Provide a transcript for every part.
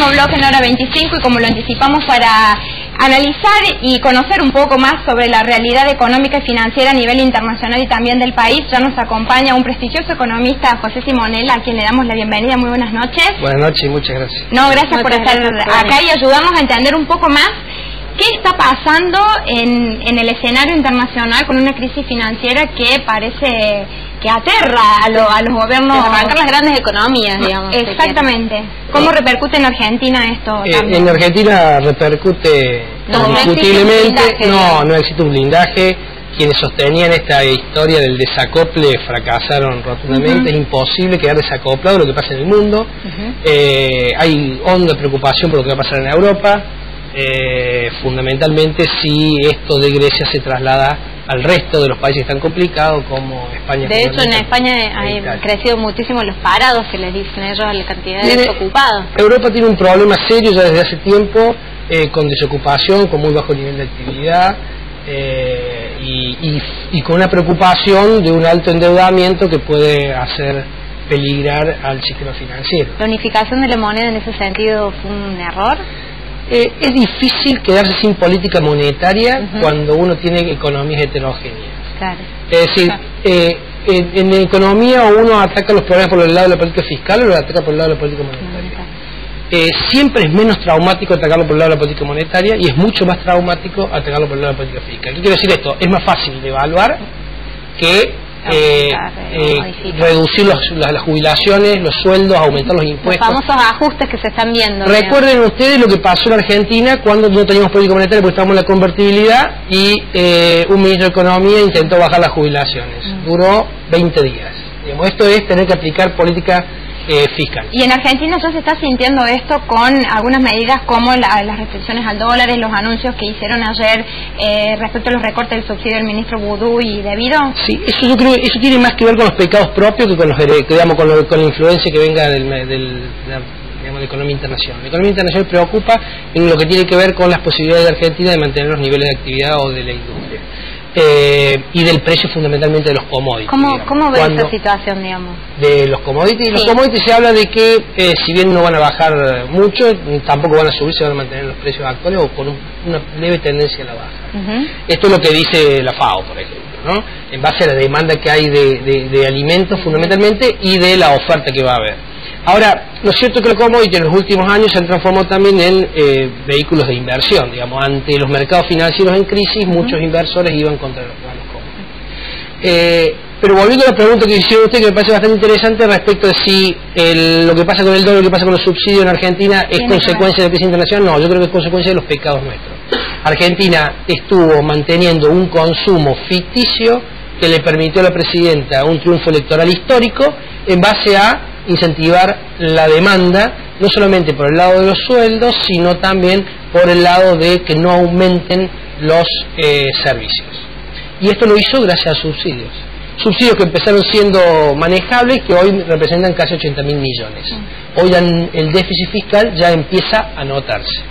último bloque en hora 25 y como lo anticipamos para analizar y conocer un poco más sobre la realidad económica y financiera a nivel internacional y también del país, ya nos acompaña un prestigioso economista, José Simonella, a quien le damos la bienvenida. Muy buenas noches. Buenas noches y muchas gracias. No, gracias por estar acá y ayudarnos a entender un poco más qué está pasando en el escenario internacional con una crisis financiera que parece que aterra a los gobiernos, arrancar las grandes economías, digamos. Exactamente. ¿Cómo repercute en Argentina esto? En Argentina repercute indiscutiblemente. No existe un blindaje. Quienes sostenían esta historia del desacople fracasaron rotundamente. Es imposible quedar desacoplado de lo que pasa en el mundo. Hay honda preocupación por lo que va a pasar en Europa. Fundamentalmente si esto de Grecia se traslada al resto de los países que están complicados como España. De hecho en España han crecido muchísimo los parados, que les dicen ellos, la cantidad de desocupados. Europa tiene un problema serio ya desde hace tiempo, con desocupación, con muy bajo nivel de actividad y con una preocupación de un alto endeudamiento que puede hacer peligrar al sistema financiero. ¿La unificación de la moneda en ese sentido fue un error? Es difícil quedarse sin política monetaria cuando uno tiene economías heterogéneas. Claro. Es decir, en economía uno ataca los problemas por el lado de la política fiscal o los ataca por el lado de la política monetaria. Siempre es menos traumático atacarlo por el lado de la política monetaria y es mucho más traumático atacarlo por el lado de la política fiscal. ¿Qué quiero decir esto? Es más fácil de evaluar que reducir las jubilaciones, los sueldos, aumentar los impuestos. Los famosos ajustes que se están viendo. Recuerden ustedes lo que pasó en Argentina cuando no teníamos política monetaria porque estábamos en la convertibilidad y un ministro de Economía intentó bajar las jubilaciones. Duró 20 días. Digamos, esto es tener que aplicar política fiscal. Y en Argentina ya se está sintiendo esto con algunas medidas como las restricciones al dólar, los anuncios que hicieron ayer respecto a los recortes del subsidio del ministro Vudú y Debido. Sí, eso yo creo eso tiene más que ver con los pecados propios que con los con la influencia que venga de la economía internacional. La economía internacional preocupa en lo que tiene que ver con las posibilidades de Argentina de mantener los niveles de actividad o de la industria. Y del precio fundamentalmente de los commodities. ¿Cómo ves esa situación, digamos? De los commodities. Sí. Los commodities se habla de que si bien no van a bajar mucho, tampoco van a subir, se van a mantener los precios actuales o con una leve tendencia a la baja. Esto es lo que dice la FAO, por ejemplo, ¿no? En base a la demanda que hay de alimentos fundamentalmente y de la oferta que va a haber. Ahora, lo cierto es que los commodities en los últimos años se han transformado también en vehículos de inversión. Digamos, ante los mercados financieros en crisis, muchos inversores iban contra los commodities. Pero volviendo a la pregunta que hicieron usted, que me parece bastante interesante respecto de si lo que pasa con el dólar, lo que pasa con los subsidios en Argentina es consecuencia de la crisis internacional. No, yo creo que es consecuencia de los pecados nuestros. Argentina estuvo manteniendo un consumo ficticio que le permitió a la presidenta un triunfo electoral histórico en base a incentivar la demanda, no solamente por el lado de los sueldos, sino también por el lado de que no aumenten los servicios. Y esto lo hizo gracias a subsidios. Subsidios que empezaron siendo manejables, que hoy representan casi 80.000 millones. Hoy el déficit fiscal ya empieza a notarse.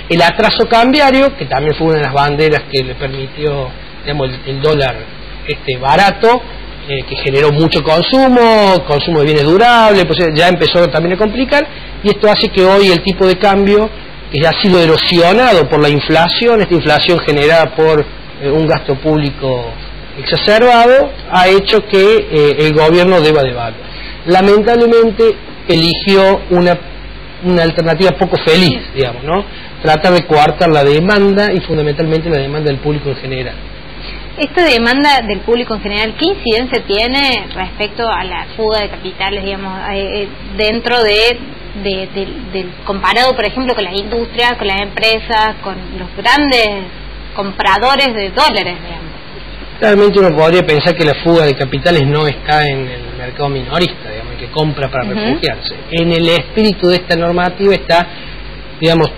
El atraso cambiario, que también fue una de las banderas que le permitió, digamos, el dólar barato, que generó mucho consumo de bienes durables, pues ya empezó también a complicar, y esto hace que hoy el tipo de cambio, que ya ha sido erosionado por la inflación, esta inflación generada por un gasto público exacerbado, ha hecho que el gobierno deba devaluar. Lamentablemente eligió una alternativa poco feliz, digamos, ¿no? Trata de coartar la demanda y fundamentalmente la demanda del público en general. ¿Esta demanda del público en general qué incidencia tiene respecto a la fuga de capitales, digamos, dentro del comparado, por ejemplo, con las industrias, con las empresas, con los grandes compradores de dólares, digamos? Realmente uno podría pensar que la fuga de capitales no está en el mercado minorista, digamos, que compra para refugiarse. En el espíritu de esta normativa está, digamos,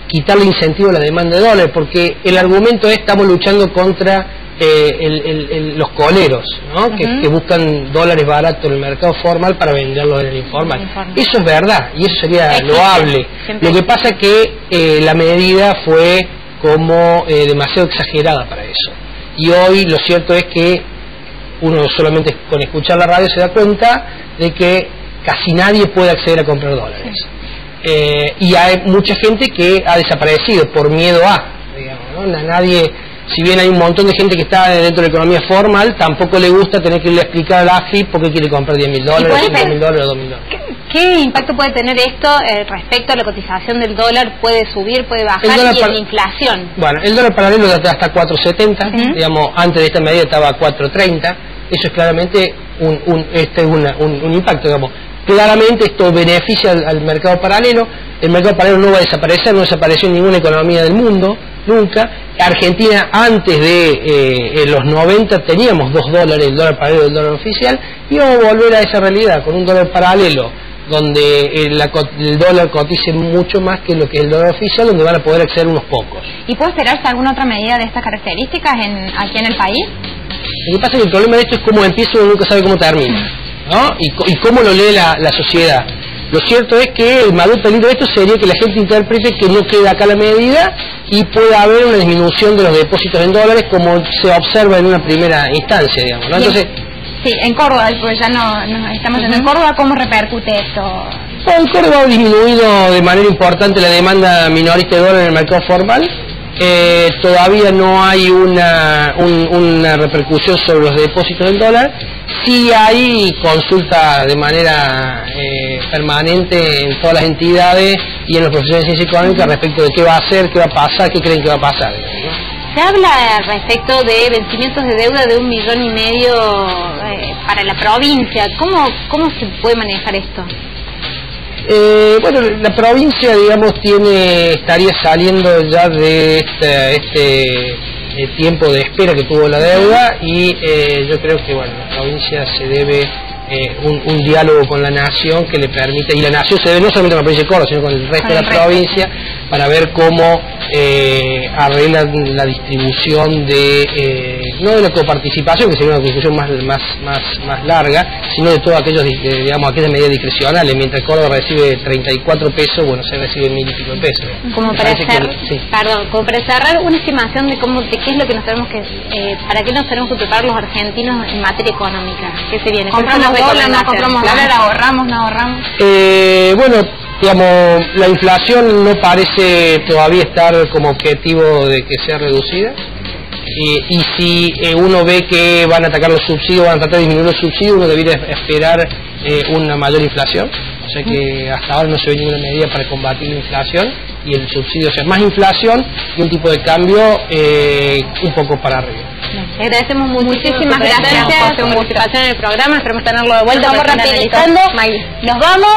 quitarle incentivo a la demanda de dólares, porque el argumento es estamos luchando contra los coleros, ¿no? Que buscan dólares baratos en el mercado formal para venderlos en el informal. Eso es verdad y eso sería loable. Lo que pasa es que la medida fue como demasiado exagerada para eso. Y hoy lo cierto es que uno solamente con escuchar la radio se da cuenta de que casi nadie puede acceder a comprar dólares. y hay mucha gente que ha desaparecido por miedo a, digamos, ¿no? Nadie, si bien hay un montón de gente que está dentro de la economía formal, tampoco le gusta tener que irle a explicar a la AFIP por qué quiere comprar $10.000, $5.000, $2.000. ¿Qué impacto puede tener esto respecto a la cotización del dólar? ¿Puede subir, puede bajar y en la inflación? Bueno, el dólar paralelo está hasta 4.70, digamos, antes de esta medida estaba a 4.30, eso es claramente un impacto, digamos. Claramente esto beneficia al mercado paralelo. El mercado paralelo no va a desaparecer, no desapareció en ninguna economía del mundo, nunca. Argentina antes de los 90 teníamos $2, el dólar paralelo y el dólar oficial, y vamos a volver a esa realidad con un dólar paralelo donde el dólar cotice mucho más que lo que es el dólar oficial, donde van a poder acceder unos pocos. ¿Y puede esperarse alguna otra medida de estas características aquí en el país? Lo que pasa es que el problema de esto es cómo empieza, uno nunca sabe cómo termina, ¿no? Y cómo lo lee la sociedad. Lo cierto es que el mayor peligro de esto sería que la gente interprete que no queda acá la medida y pueda haber una disminución de los depósitos en dólares, como se observa en una primera instancia, digamos, ¿no? Entonces, sí, en Córdoba, pues ya no estamos en Córdoba, ¿cómo repercute esto? En Córdoba ha disminuido de manera importante la demanda minorista de dólar en el mercado formal. Todavía no hay una repercusión sobre los depósitos del dólar. Sí hay consulta de manera permanente en todas las entidades y en los profesores de ciencia económica respecto de qué va a hacer, qué va a pasar, qué creen que va a pasar, ¿no? Se habla respecto de vencimientos de deuda de 1,5 millones para la provincia. ¿Cómo se puede manejar esto? Bueno, la provincia, digamos, estaría saliendo ya de este tiempo de espera que tuvo la deuda, y yo creo que, bueno, la provincia se debe un diálogo con la nación que le permite, y la nación se debe no solamente con la provincia de Córdoba, sino con el resto de la provincia, para ver cómo arreglan la distribución no de la coparticipación, que sería una discusión más larga, sino de todos aquellos, digamos, aquellas medidas discrecionales. Mientras Córdoba recibe 34 pesos, bueno, se recibe 1.000 y pico de pesos. Como para cerrar, una estimación de qué es lo que nos tenemos para qué nos tenemos que preparar los argentinos en materia económica. ¿Qué se viene? ¿Compramos dólar, no compramos dólar, ahorramos, no ahorramos? Bueno, digamos, la inflación no parece todavía estar como objetivo de que sea reducida, y si uno ve que van a atacar los subsidios, van a tratar de disminuir los subsidios, uno debería esperar una mayor inflación. O sea que hasta ahora no se ve ninguna medida para combatir la inflación, y el subsidio, o sea, más inflación y un tipo de cambio un poco para arriba. Le agradecemos muchísimas gracias por su participación en el programa. Esperemos tenerlo de vuelta. Nos vamos rapidizando. Nos vamos.